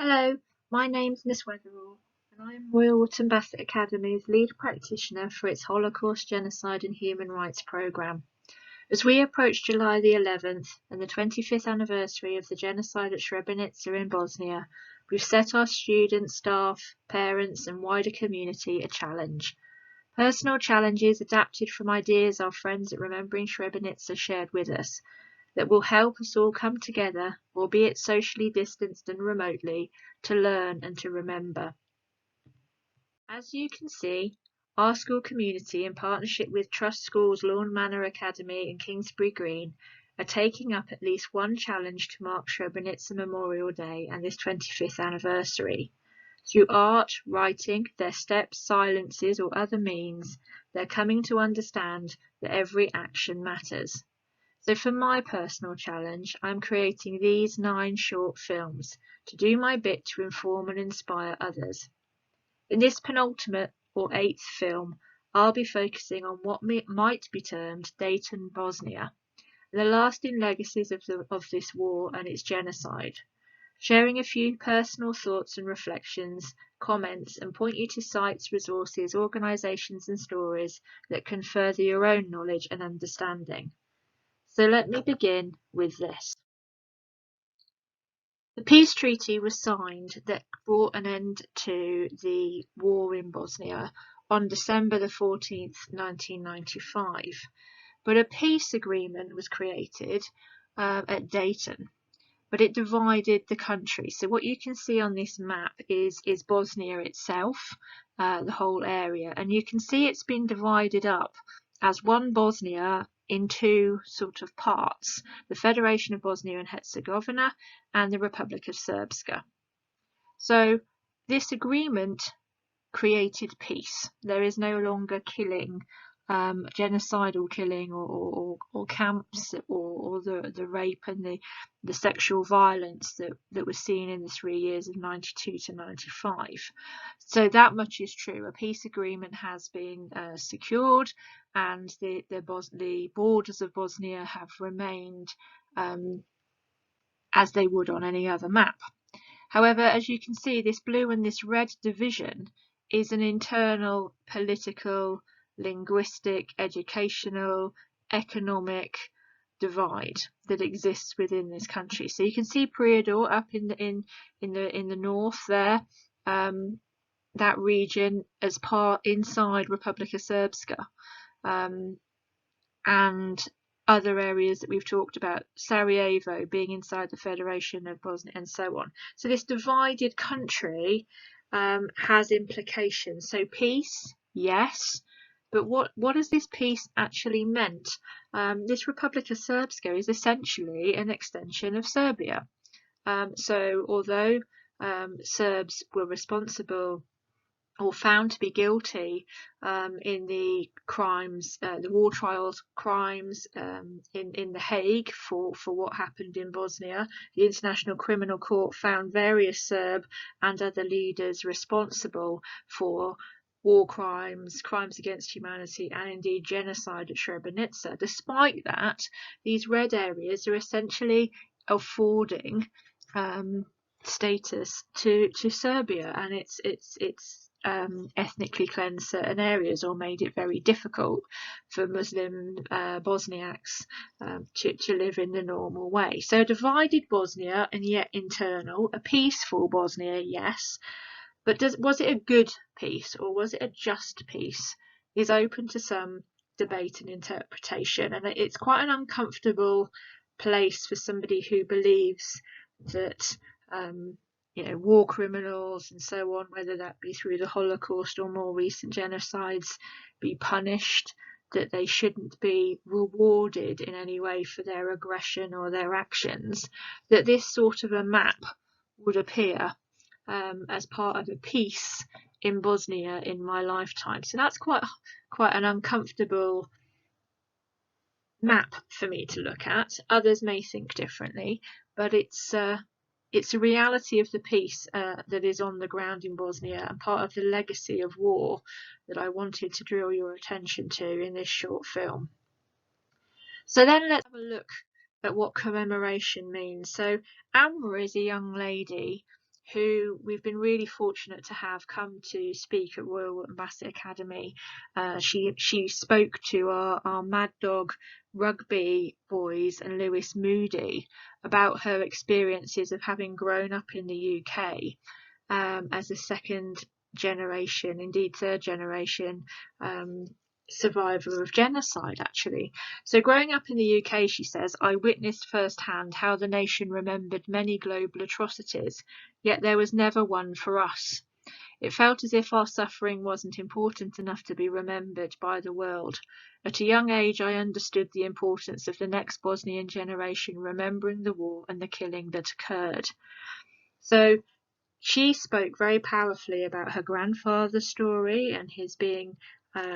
Hello, my name's Miss Wetherall, and I am Royal Wootton Bassett Academy's lead practitioner for its Holocaust, Genocide and Human Rights programme. As we approach July the 11th and the 25th anniversary of the genocide at Srebrenica in Bosnia, we've set our students, staff, parents and wider community a challenge. Personal challenges adapted from ideas our friends at Remembering Srebrenica shared with us, that will help us all come together, albeit socially distanced and remotely, to learn and to remember. As you can see, our school community, in partnership with Trust Schools Lawn Manor Academy and Kingsbury Green, are taking up at least one challenge to mark Srebrenica Memorial Day and this 25th anniversary. Through art, writing, their steps, silences or other means, they're coming to understand that every action matters. So for my personal challenge, I'm creating these 9 short films to do my bit to inform and inspire others. In this penultimate or 8th film, I'll be focusing on what might be termed Dayton, Bosnia, and the lasting legacies of this war and its genocide, sharing a few personal thoughts and reflections, comments, and point you to sites, resources, organisations and stories that can further your own knowledge and understanding. So let me begin with this. The peace treaty was signed that brought an end to the war in Bosnia on December the 14th, 1995. But a peace agreement was created at Dayton, but it divided the country. So what you can see on this map is Bosnia itself, the whole area, and you can see it's been divided up as one Bosnia in 2 sort of parts, the Federation of Bosnia and Herzegovina and the Republic of Srpska. So this agreement created peace. There is no longer killing, genocidal killing or camps or the rape and the sexual violence that was seen in the 3 years of 92 to 95. So that much is true. A peace agreement has been secured, and the borders of Bosnia have remained as they would on any other map. However, as you can see, this blue and this red division is an internal political, linguistic, educational, economic divide that exists within this country. So you can see Prijedor up in the north there, that region as part inside Republika Srpska, and other areas that we've talked about, Sarajevo being inside the Federation of Bosnia and so on. So this divided country has implications. So peace, yes, but what has this peace actually meant? This Republika Srpska is essentially an extension of Serbia. So although Serbs were responsible or found to be guilty in the crimes, the war trials crimes in The Hague for what happened in Bosnia, the International Criminal Court found various Serb and other leaders responsible for war crimes, crimes against humanity, and indeed genocide at Srebrenica. Despite that, these red areas are essentially affording status to Serbia, and it's ethnically cleansed certain areas or made it very difficult for Muslim Bosniaks to live in the normal way. So divided Bosnia and yet internal, a peaceful Bosnia, yes, but was it a good peace or was it a just peace is open to some debate and interpretation, and it's quite an uncomfortable place for somebody who believes that war criminals and so on, whether that be through the Holocaust or more recent genocides, be punished, that they shouldn't be rewarded in any way for their aggression or their actions, that this sort of a map would appear as part of a piece in Bosnia in my lifetime. So that's quite an uncomfortable map for me to look at. Others may think differently, but it's a reality of the peace that is on the ground in Bosnia and part of the legacy of war that I wanted to draw your attention to in this short film. So then let's have a look at what commemoration means. So Amra is a young lady who we've been really fortunate to have come to speak at Royal Bassett Academy. She spoke to our Mad Dog rugby boys and Lewis Moody about her experiences of having grown up in the UK as a second generation, indeed third generation, survivor of genocide, actually. So growing up in the UK, she says, I witnessed firsthand how the nation remembered many global atrocities, yet there was never one for us. It felt as if our suffering wasn't important enough to be remembered by the world. At a young age, I understood the importance of the next Bosnian generation remembering the war and the killing that occurred. So she spoke very powerfully about her grandfather's story and his being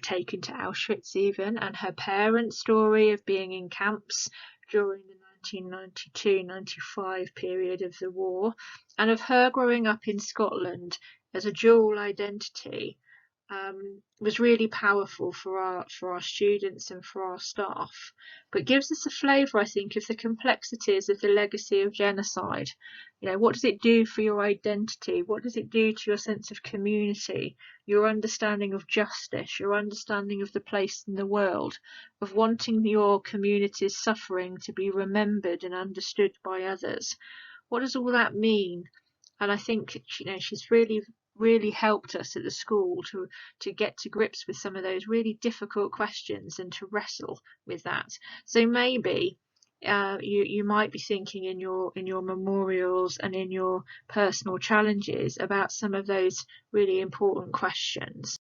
taken to Auschwitz even, and her parents' story of being in camps during the 1992-95 period of the war, and of her growing up in Scotland as a dual identity. Was really powerful for our students and for our staff, but gives us a flavour, I think, of the complexities of the legacy of genocide. You know, what does it do for your identity? What does it do to your sense of community, your understanding of justice, your understanding of the place in the world, of wanting your community's suffering to be remembered and understood by others? What does all that mean? And I think, you know, she's really helped us at the school to get to grips with some of those really difficult questions and to wrestle with that. So maybe you might be thinking in your memorials and in your personal challenges about some of those really important questions.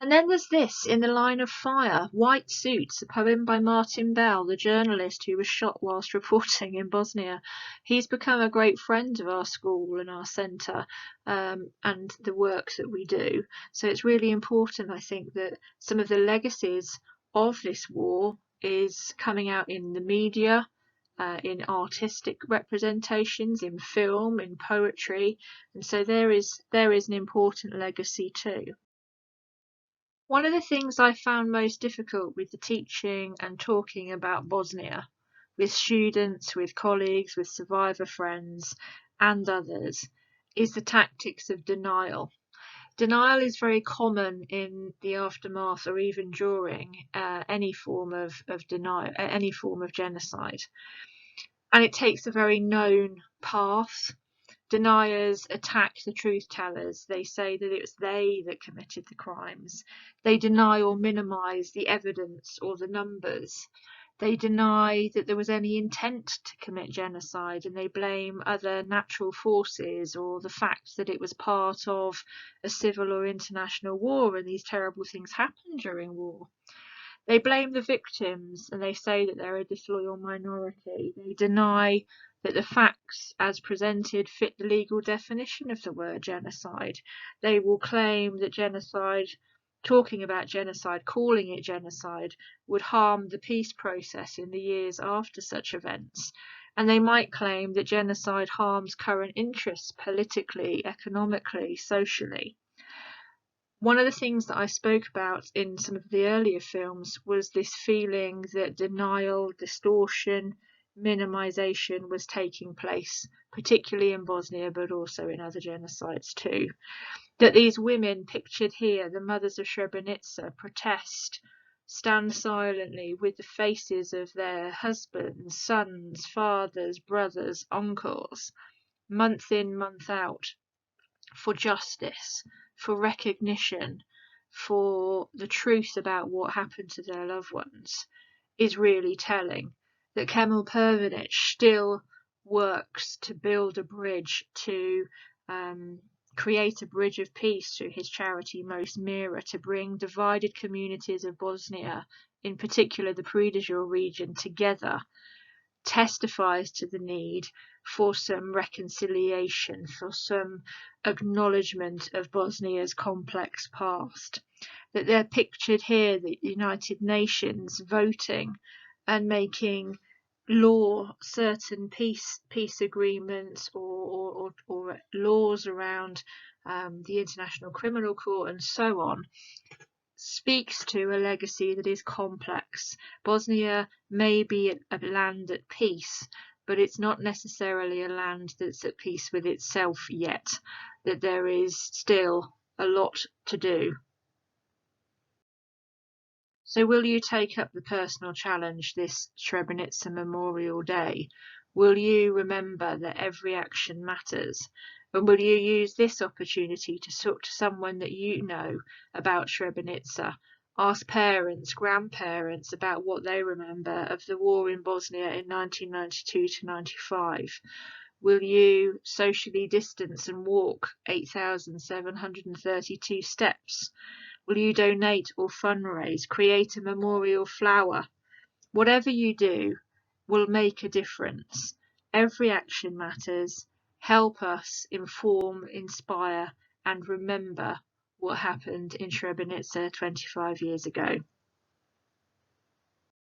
And then there's this, In the Line of Fire, White Suits, a poem by Martin Bell, the journalist who was shot whilst reporting in Bosnia. He's become a great friend of our school and our centre, and the work that we do. So it's really important, I think, that some of the legacies of this war is coming out in the media, in artistic representations, in film, in poetry, and so there is an important legacy too. One of the things I found most difficult with the teaching and talking about Bosnia with students, with colleagues, with survivor friends and others is the tactics of denial. Denial is very common in the aftermath or even during any form of denial, any form of genocide. And it takes a very known path. Deniers attack the truth tellers. They say that it was they that committed the crimes. They deny or minimise the evidence or the numbers. They deny that there was any intent to commit genocide, and they blame other natural forces or the fact that it was part of a civil or international war and these terrible things happened during war. They blame the victims and they say that they're a disloyal minority. They deny that the facts as presented fit the legal definition of the word genocide. They will claim that genocide, talking about genocide, calling it genocide, would harm the peace process in the years after such events. And they might claim that genocide harms current interests politically, economically, socially. One of the things that I spoke about in some of the earlier films was this feeling that denial, distortion, minimisation was taking place, particularly in Bosnia, but also in other genocides too. That these women pictured here, the mothers of Srebrenica, protest, stand silently with the faces of their husbands, sons, fathers, brothers, uncles, month in, month out, for justice, for recognition, for the truth about what happened to their loved ones, is really telling. That Kemal Pervinic still works to build a bridge, to create a bridge of peace through his charity Most Mira, to bring divided communities of Bosnia, in particular the Prija region, together, testifies to the need for some reconciliation, for some acknowledgement of Bosnia's complex past. That they're pictured here, the United Nations voting and making law certain peace agreements or laws around the International Criminal Court and so on, speaks to a legacy that is complex. Bosnia may be a land at peace, but it's not necessarily a land that's at peace with itself yet, that there is still a lot to do. So will you take up the personal challenge this Srebrenica Memorial Day? Will you remember that every action matters? And will you use this opportunity to talk to someone that you know about Srebrenica? Ask parents, grandparents about what they remember of the war in Bosnia in 1992 to 95. Will you socially distance and walk 8,732 steps? Will you donate or fundraise, create a memorial flower? Whatever you do will make a difference. Every action matters. Help us inform, inspire, and remember what happened in Srebrenica 25 years ago.